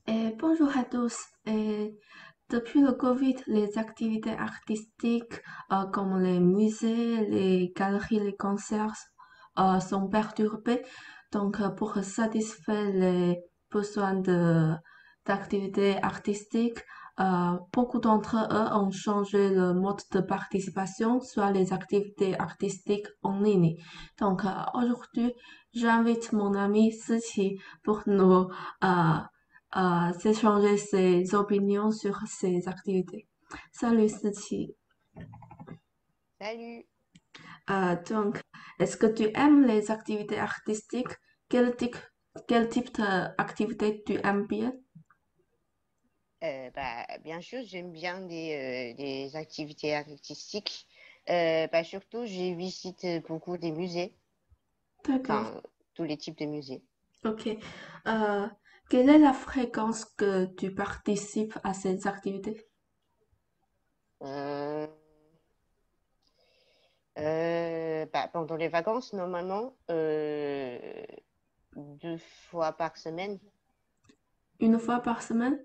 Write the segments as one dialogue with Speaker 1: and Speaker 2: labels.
Speaker 1: Bonjour à tous. Depuis le Covid, les activités artistiques comme les musées, les galeries, les concerts sont perturbées. Donc, pour satisfaire les besoins d'activités artistiques, beaucoup d'entre eux ont changé le mode de participation, soit les activités artistiques en ligne. Donc, aujourd'hui, j'invite mon ami Siqi pour nous euh, s'échanger ses opinions sur ces activités. Salut Siqi.
Speaker 2: Salut.
Speaker 1: Donc, est-ce que tu aimes les activités artistiques? Quel type, quel type d'activité tu aimes bien?
Speaker 2: Bien sûr, j'aime bien des activités artistiques. Surtout, je visite beaucoup des musées,
Speaker 1: D'accord,
Speaker 2: enfin, tous les types de musées.
Speaker 1: ok. Euh, Quelle est la fréquence que tu participes à ces activités?
Speaker 2: Euh, Pendant les vacances, normalement, 2 fois par semaine.
Speaker 1: Une fois par semaine?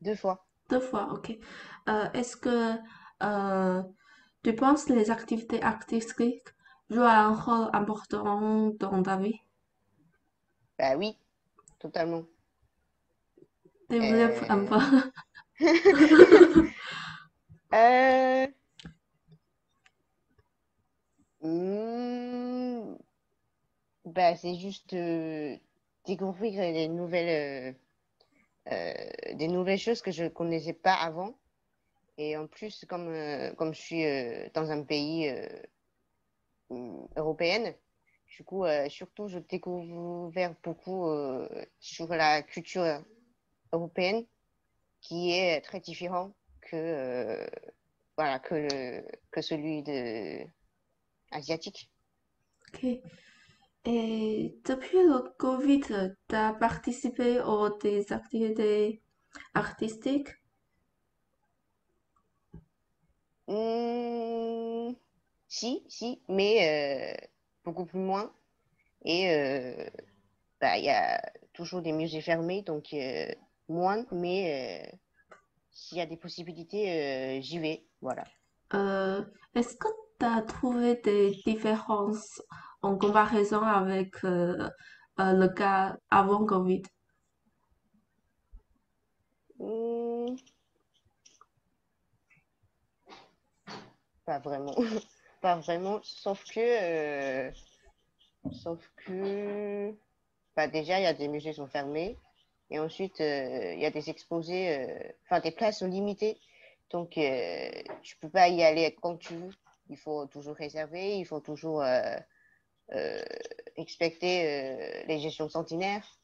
Speaker 2: 2 fois.
Speaker 1: Deux fois, ok. Est-ce que euh, tu penses que les activités artistiques jouent un rôle important dans ta vie?
Speaker 2: Bah oui, totalement.
Speaker 1: Développe un peu.
Speaker 2: Euh, euh, hmm, c'est juste découvrir des nouvelles choses que je ne connaissais pas avant. Et en plus, comme je suis dans un pays européen, du coup, surtout, je découvre beaucoup sur la culture européenne qui est très différent que, que celui asiatique.
Speaker 1: Ok. Et depuis le Covid, tu as participé aux des activités artistiques?
Speaker 2: Hmm, si, mais beaucoup plus moins. Et il y a toujours des musées fermés, donc moins, mais s'il y a des possibilités, j'y vais. Voilà.
Speaker 1: Euh, Est-ce que tu as trouvé des différences en comparaison avec le cas avant Covid?
Speaker 2: Hmm, Pas vraiment. Pas vraiment, sauf que déjà, il y a des musées qui sont fermés. Et ensuite, il y a des exposés, enfin, des places sont limitées. Donc, tu peux pas y aller quand tu veux. Il faut toujours réserver, il faut toujours euh, expecter les gestions centenaires.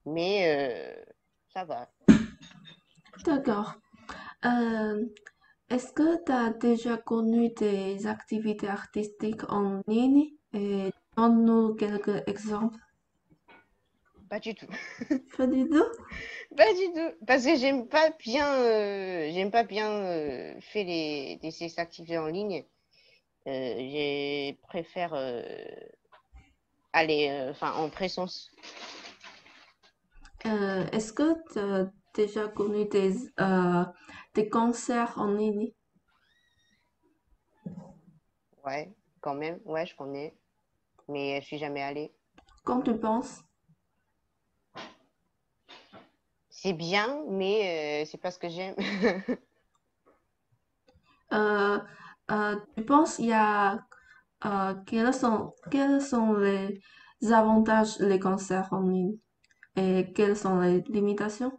Speaker 2: Mais ça va.
Speaker 1: D'accord. Euh, Est-ce que tu as déjà connu des activités artistiques en ligne? Et donne-nous quelques exemples.
Speaker 2: Pas du tout.
Speaker 1: Pas du tout?
Speaker 2: Pas du tout. Parce que j'aime pas bien faire ces activités en ligne. Je préfère aller enfin, en présence.
Speaker 1: Est-ce que tu as déjà connu des concerts en ligne?
Speaker 2: Ouais, quand même. Ouais, je connais. Mais je suis jamais allée.
Speaker 1: Quand tu penses?
Speaker 2: C'est bien, mais c'est pas ce que j'aime.
Speaker 1: Euh, Tu penses il y a quels sont les avantages des concerts en ligne et quelles sont les limitations?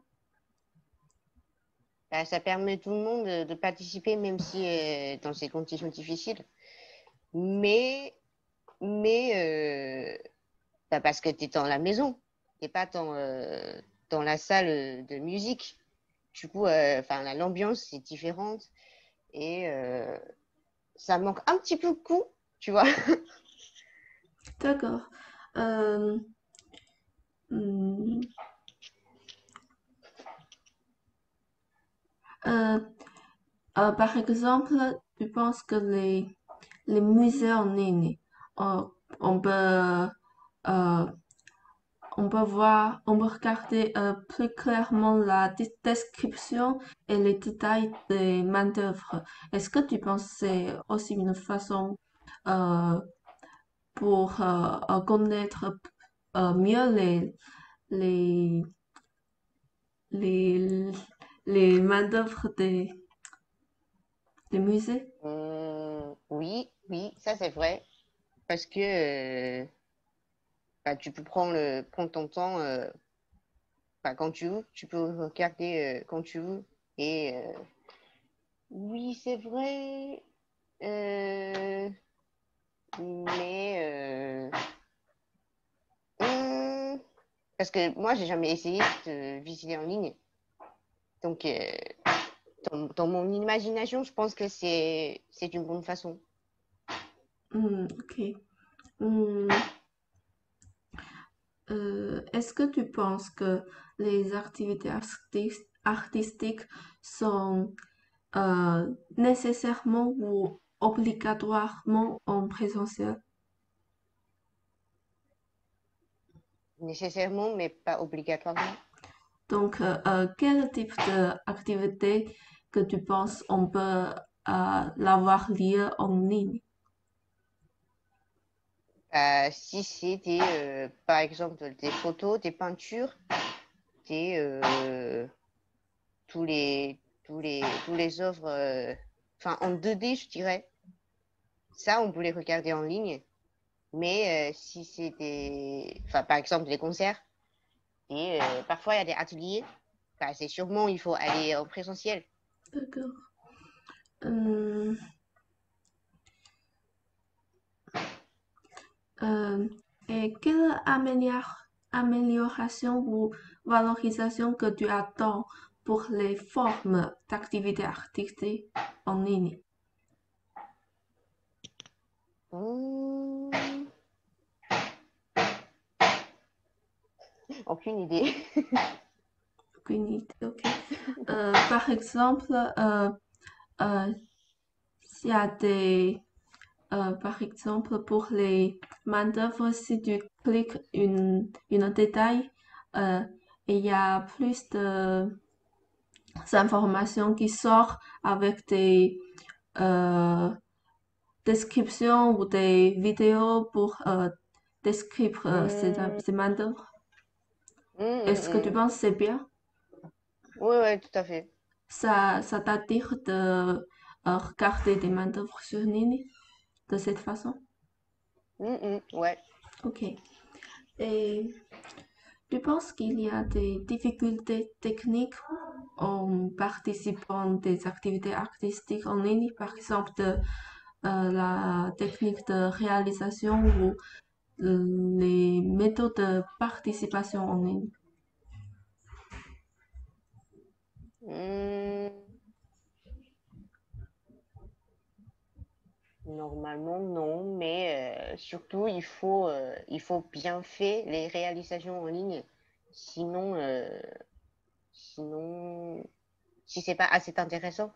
Speaker 2: Ça permet à tout le monde de participer, même si dans ces conditions difficiles. Mais, mais parce que tu es dans la maison, tu pas dans la salle de musique. Du coup, enfin, l'ambiance est différente et ça manque un petit peu de coup, tu vois.
Speaker 1: D'accord. Euh, hmm, euh, Par exemple, tu penses que les musées en ligne, euh, on peut, euh, on peut voir, on peut regarder plus clairement la description et les détails des main-d'œuvre. Est-ce que tu penses que c'est aussi une façon euh, pour connaître mieux les, les, les main-d'œuvre des musées?
Speaker 2: Oui, oui, ça c'est vrai. Parce que bah, tu peux prendre ton temps bah, quand tu veux. Tu peux regarder quand tu veux. Et oui, c'est vrai. Euh, mais hum, parce que moi, j'ai jamais essayé de visiter en ligne. Donc, dans mon imagination, je pense que c'est une bonne façon.
Speaker 1: Ok. Hmm, est-ce que tu penses que les activités artistiques sont nécessairement ou obligatoirement en présentiel?
Speaker 2: Nécessairement, mais pas obligatoirement.
Speaker 1: Donc, quel type d'activité que tu penses on peut l'avoir lieu en ligne?
Speaker 2: Si c'est par exemple, des photos, des peintures, des, tous les œuvres, enfin, en 2D, je dirais. Ça, on peut les regarder en ligne. Mais si c'est enfin, par exemple, des concerts, et parfois il y a des ateliers, bah, c'est sûrement, il faut aller en présentiel.
Speaker 1: D'accord. Euh, euh, et quelle amélioration ou valorisation que tu attends pour les formes d'activités artistiques en ligne?
Speaker 2: Hmm, aucune idée.
Speaker 1: Aucune idée, ok. Par exemple, euh, s'il y a par exemple, pour les main-d'œuvre, si tu cliques une détail, euh, il y a plus d'informations qui sortent avec des euh, descriptions ou des vidéos pour décrire
Speaker 2: Hmm,
Speaker 1: ces main-d'œuvre. Est-ce que tu
Speaker 2: hmm.
Speaker 1: penses que c'est bien?
Speaker 2: Oui, oui, tout à fait.
Speaker 1: Ça t'attire de regarder des main-d'œuvre sur ligne de cette façon?
Speaker 2: Ouais.
Speaker 1: Ok. Et tu penses qu'il y a des difficultés techniques en participant des activités artistiques en ligne, par exemple la technique de réalisation ou les méthodes de participation en ligne?
Speaker 2: Hmm, normalement, non, mais surtout, il faut bien faire les réalisations en ligne. Sinon, sinon, si c'est pas assez intéressant,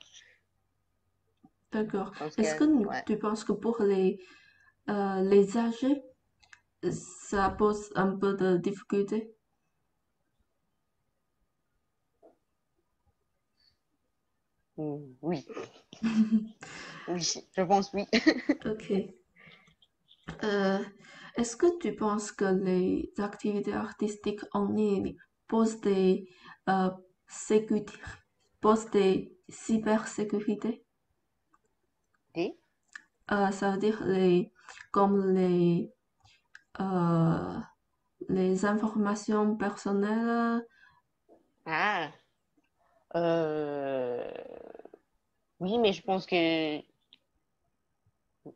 Speaker 1: D'accord.
Speaker 2: je pense
Speaker 1: Est-ce que
Speaker 2: que, ouais.
Speaker 1: tu penses que pour les âgés, ça pose un peu de difficulté?
Speaker 2: Oui, oui, je pense oui.
Speaker 1: Ok. Euh, est-ce que tu penses que les activités artistiques en ligne posent euh, sécurité, posent des cybersécurités?
Speaker 2: Des-
Speaker 1: Ça veut dire comme euh, les informations personnelles.
Speaker 2: Ah, euh, oui, mais je pense que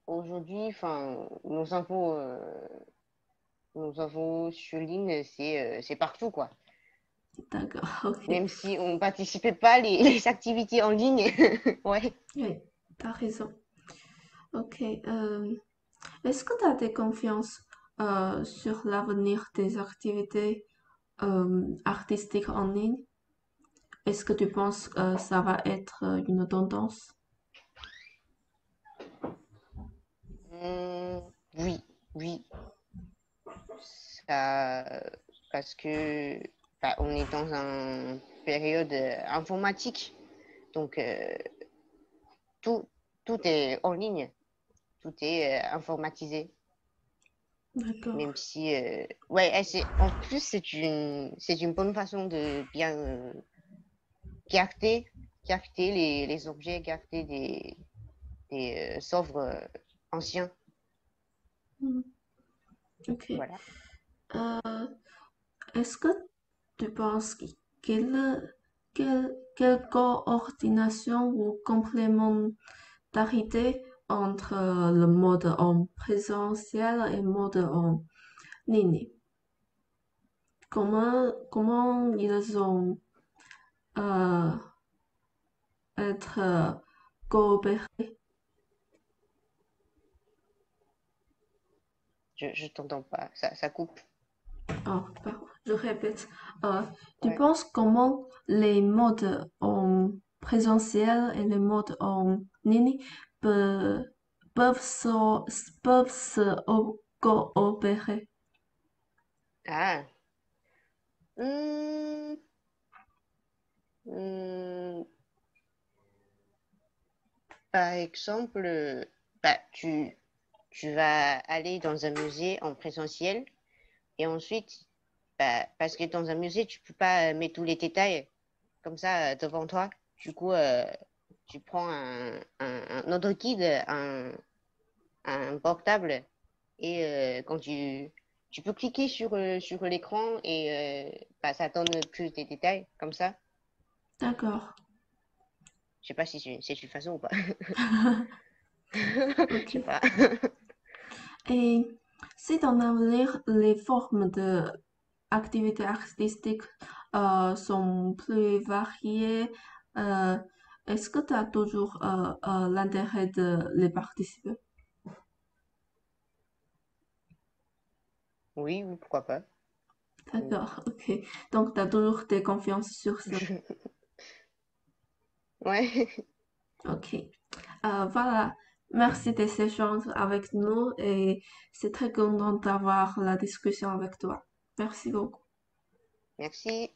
Speaker 2: aujourd'hui, enfin, nos infos sur ligne, c'est partout, quoi.
Speaker 1: D'accord, ok.
Speaker 2: Même si on participait pas les activités en ligne. Ouais.
Speaker 1: Oui, t'as raison. Ok. Est-ce que tu as des confiances sur l'avenir des activités artistiques en ligne? Est-ce que tu penses que ça va être une tendance?
Speaker 2: Oui, oui. Ça, parce que bah, on est dans une période informatique. Donc, tout, tout est en ligne, tout est informatisé.
Speaker 1: D'accord.
Speaker 2: Même si, ouais, en plus, c'est une bonne façon de bien garder, garder les objets, garder des œuvres anciens.
Speaker 1: Hmm, ok.
Speaker 2: Voilà.
Speaker 1: Euh, Est-ce que tu penses quelle coordination ou complémentarité entre le mode en présentiel et le mode en ligne? Comment ils ont euh, être coopérés?
Speaker 2: Je t'entends pas, ça coupe.
Speaker 1: Ah, pardon, je répète. Euh, tu
Speaker 2: Ouais.
Speaker 1: penses comment les modes en présentiel et les modes en ligne peuvent, peuvent se coopérer?
Speaker 2: Ah. Hmm, hmm, par exemple, bah, tu vas aller dans un musée en présentiel et ensuite, bah, parce que dans un musée, tu peux pas mettre tous les détails comme ça devant toi. Du coup, tu prends un autre guide, un portable et quand tu peux cliquer sur l'écran et bah, ça donne plus de détails comme ça.
Speaker 1: D'accord.
Speaker 2: Je sais pas si c'est une façon ou pas. Je
Speaker 1: Ok.
Speaker 2: sais pas.
Speaker 1: Et si dans l'avenir, les formes de activités artistiques sont plus variées, euh, est-ce que tu as toujours l'intérêt de les participer?
Speaker 2: Oui, oui, pourquoi pas. Mm.
Speaker 1: D'accord, ok. Donc, tu as toujours tes confiances sur ça.
Speaker 2: Ouais,
Speaker 1: Ok. Voilà. Merci des échanges avec nous et c'est très content d'avoir la discussion avec toi. Merci beaucoup.
Speaker 2: merci.